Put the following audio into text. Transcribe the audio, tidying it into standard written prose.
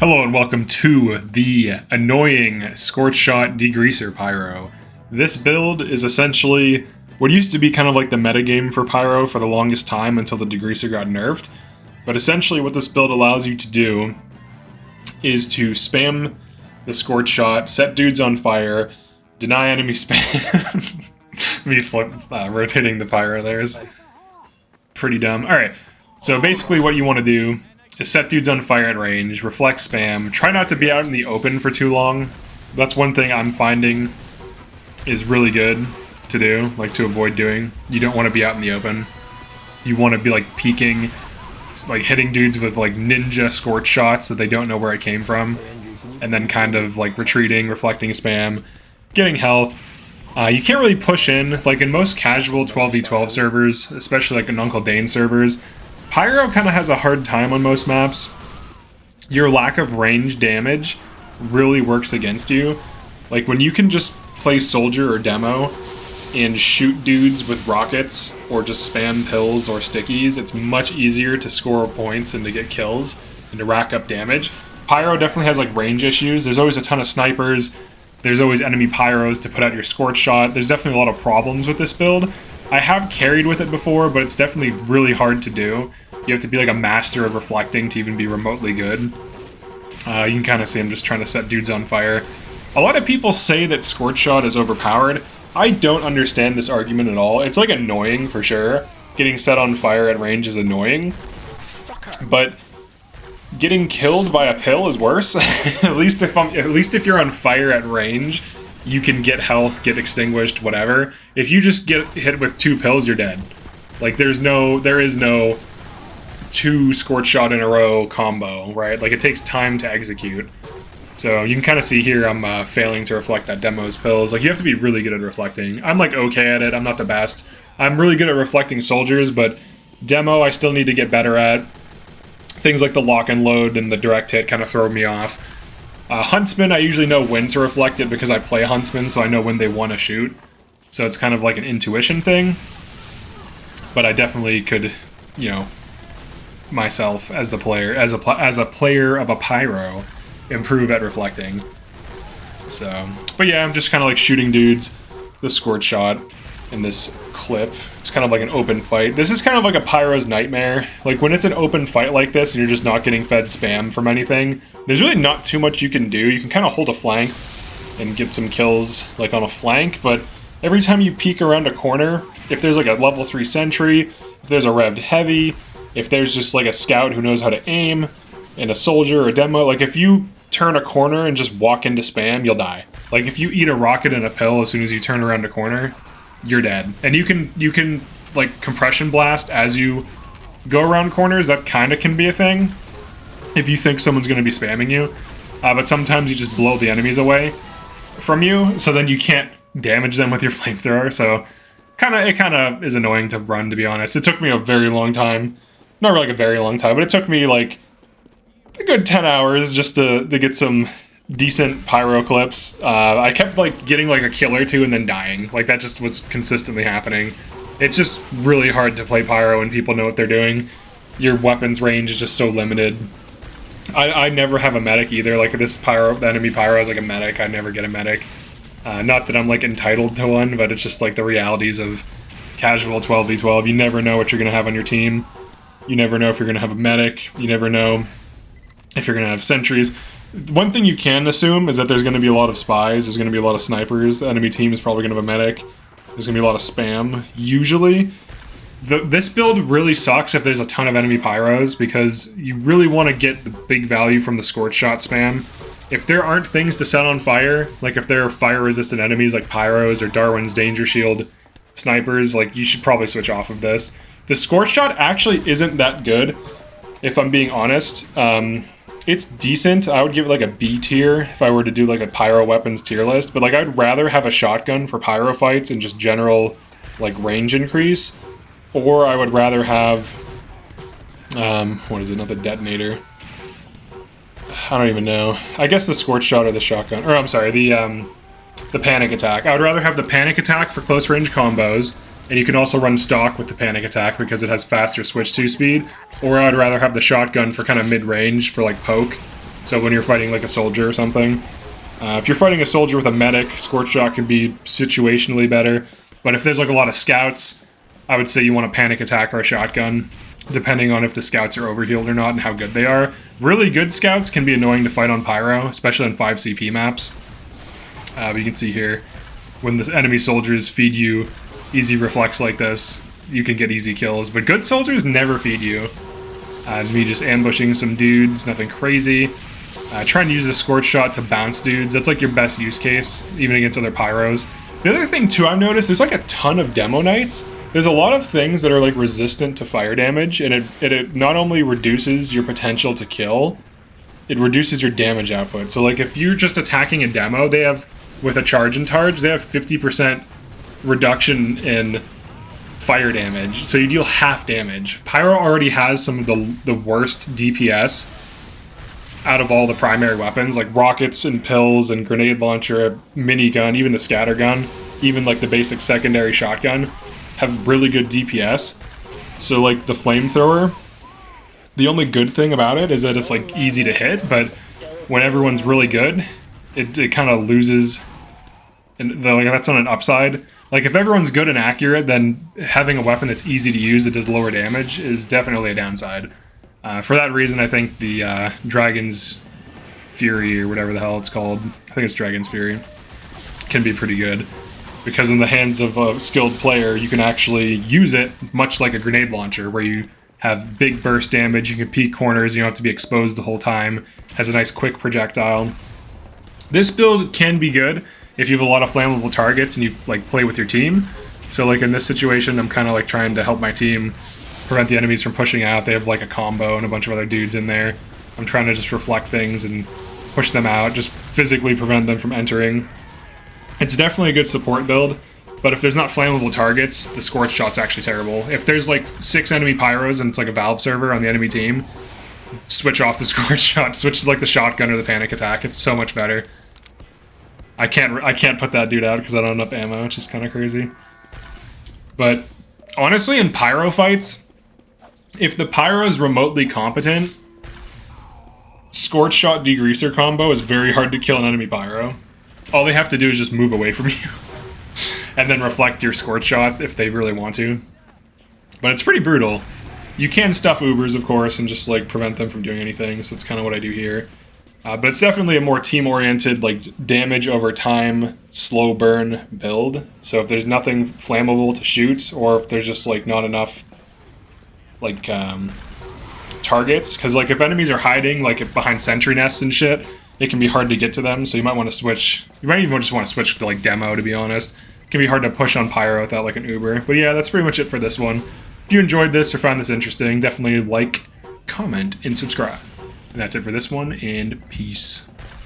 Hello and welcome to the annoying Scorch Shot Degreaser Pyro. This build is essentially what used to be kind of like the metagame for Pyro for the longest time until the Degreaser got nerfed. But essentially what this build allows you to do is to spam the Scorch Shot, set dudes on fire, deny enemy spam. Me rotating the Pyro there is pretty dumb. Alright, so basically what you want to do is set dudes on fire at range, reflect spam, try not to be out in the open for too long. That's one thing I'm finding is really good to do, like to avoid doing. You don't want to be out in the open. You want to be like peeking, like hitting dudes with like ninja scorch shots that they don't know where it came from, and then kind of like retreating, reflecting spam, getting health. You can't really push in, like in most casual 12v12 servers, especially like in Uncle Dane servers, Pyro kind of has a hard time on most maps. Your lack of range damage really works against you. Like when you can just play soldier or demo and shoot dudes with rockets or just spam pills or stickies, it's much easier to score points and to get kills and to rack up damage. Pyro definitely has like range issues. There's always a ton of snipers. There's always enemy Pyros to put out your scorch shot. There's definitely a lot of problems with this build. I have carried with it before, but it's definitely really hard to do. You have to be like a master of reflecting to even be remotely good. You can kind of see I'm just trying to set dudes on fire. A lot of people say that Scorch Shot is overpowered. I don't understand this argument at all. It's like annoying for sure. Getting set on fire at range is annoying. But getting killed by a pill is worse. at least if you're on fire at range, you can get health, get extinguished, whatever. If you just get hit with 2 pills, you're dead. Like there is no 2 Scorch Shot in a row combo, right? Like it takes time to execute. So you can kind of see here I'm failing to reflect that demo's pills. Like you have to be really good at reflecting. I'm like okay at it, I'm not the best. I'm really good at reflecting soldiers, but demo I still need to get better at. Things like the lock and load and the direct hit kind of throw me off. Huntsman, I usually know when to reflect it because I play Huntsman, so I know when they want to shoot. So it's kind of like an intuition thing. But I definitely could, you know, myself as the player, as a player of a Pyro, improve at reflecting. So, but yeah, I'm just kind of like shooting dudes, the Scorch Shot in this clip. It's kind of like an open fight. This is kind of like a Pyro's nightmare. Like when it's an open fight like this and you're just not getting fed spam from anything, there's really not too much you can do. You can kind of hold a flank and get some kills like on a flank, but every time you peek around a corner, if there's like a level 3 sentry, if there's a revved heavy, if there's just like a scout who knows how to aim, and a soldier or a demo, like if you turn a corner and just walk into spam, you'll die. Like if you eat a rocket and a pill as soon as you turn around a corner, you're dead. And you can like compression blast as you go around corners. That kind of can be a thing if you think someone's going to be spamming you. But sometimes you just blow the enemies away from you, so then you can't damage them with your flamethrower. So it kind of is annoying to run, to be honest. It took me a very long time. Not really like a very long time, but it took me like a good 10 hours just to get some decent Pyro clips. I kept like getting like a kill or 2 and then dying. Like that just was consistently happening. It's just really hard to play Pyro when people know what they're doing. Your weapons range is just so limited. I never have a medic either. Like this Pyro, the enemy Pyro is like a medic. I never get a medic. Not that I'm like entitled to one, but it's just like the realities of casual 12v12. You never know what you're gonna have on your team. You never know if you're gonna have a medic. You never know if you're gonna have sentries. One thing you can assume is that there's gonna be a lot of spies. There's gonna be a lot of snipers. The enemy team is probably gonna have a medic. There's gonna be a lot of spam. Usually, this build really sucks if there's a ton of enemy Pyros because you really want to get the big value from the Scorch Shot spam. If there aren't things to set on fire, like if there are fire-resistant enemies like Pyros or Darwin's Danger Shield snipers, like you should probably switch off of this. The Scorch Shot actually isn't that good, if I'm being honest. It's decent. I would give it like a B tier if I were to do like a Pyro weapons tier list, but like I'd rather have a shotgun for Pyro fights and just general like range increase, or I would rather have what is it, not the detonator. I don't even know. I guess the Scorch Shot or the shotgun, or I'm sorry, the panic attack. I would rather have the panic attack for close range combos, and you can also run stock with the panic attack because it has faster switch 2 speed, or I'd rather have the shotgun for kind of mid range for like poke. So when you're fighting like a soldier or something. If you're fighting a soldier with a medic, Scorch Shot can be situationally better. But if there's like a lot of scouts, I would say you want a panic attack or a shotgun, depending on if the scouts are overhealed or not and how good they are. Really good scouts can be annoying to fight on Pyro, especially on 5 CP maps. But you can see here, when the enemy soldiers feed you easy reflex like this, you can get easy kills. But good soldiers never feed you. Me just ambushing some dudes, nothing crazy. Trying to use the Scorch Shot to bounce dudes. That's like your best use case, even against other Pyros. The other thing too I've noticed, there's like a ton of demo knights. There's a lot of things that are like resistant to fire damage, and it not only reduces your potential to kill, it reduces your damage output. So like if you're just attacking a demo, they have, with a charge and targe, they have 50% reduction in fire damage. So you deal half damage. Pyro already has some of the worst DPS out of all the primary weapons, like rockets and pills and grenade launcher, minigun, even the scatter gun, even like the basic secondary shotgun, have really good DPS. So like the flamethrower, the only good thing about it is that it's like easy to hit, but when everyone's really good, it kind of loses, and like that's on an upside. Like if everyone's good and accurate, then having a weapon that's easy to use that does lower damage is definitely a downside. For that reason, I think the Dragon's Fury, or whatever the hell it's called, I think it's Dragon's Fury, can be pretty good. Because in the hands of a skilled player, you can actually use it much like a grenade launcher, where you have big burst damage, you can peek corners, you don't have to be exposed the whole time, has a nice quick projectile. This build can be good if you have a lot of flammable targets and you like play with your team. So like in this situation, I'm kind of like trying to help my team prevent the enemies from pushing out. They have like a combo and a bunch of other dudes in there. I'm trying to just reflect things and push them out, just physically prevent them from entering. It's definitely a good support build, but if there's not flammable targets, the Scorch Shot's actually terrible. If there's like 6 enemy Pyros and it's like a Valve server on the enemy team, switch off the Scorch Shot, switch to like the shotgun or the panic attack. It's so much better. I can't put that dude out because I don't have enough ammo, which is kind of crazy. But honestly, in Pyro fights, if the Pyro is remotely competent, Scorch Shot Degreaser combo is very hard to kill an enemy Pyro. All they have to do is just move away from you and then reflect your Scorch Shot if they really want to. But it's pretty brutal. You can stuff Ubers, of course, and just like prevent them from doing anything, so that's kind of what I do here. But it's definitely a more team-oriented, like damage over time, slow burn build. So if there's nothing flammable to shoot, or if there's just like not enough like targets, because like if enemies are hiding like behind sentry nests and shit, it can be hard to get to them. So you might want to switch. You might even just want to switch to like demo, to be honest. It can be hard to push on Pyro without like an Uber. But yeah, that's pretty much it for this one. If you enjoyed this or found this interesting, definitely like, comment, and subscribe. And that's it for this one, and peace.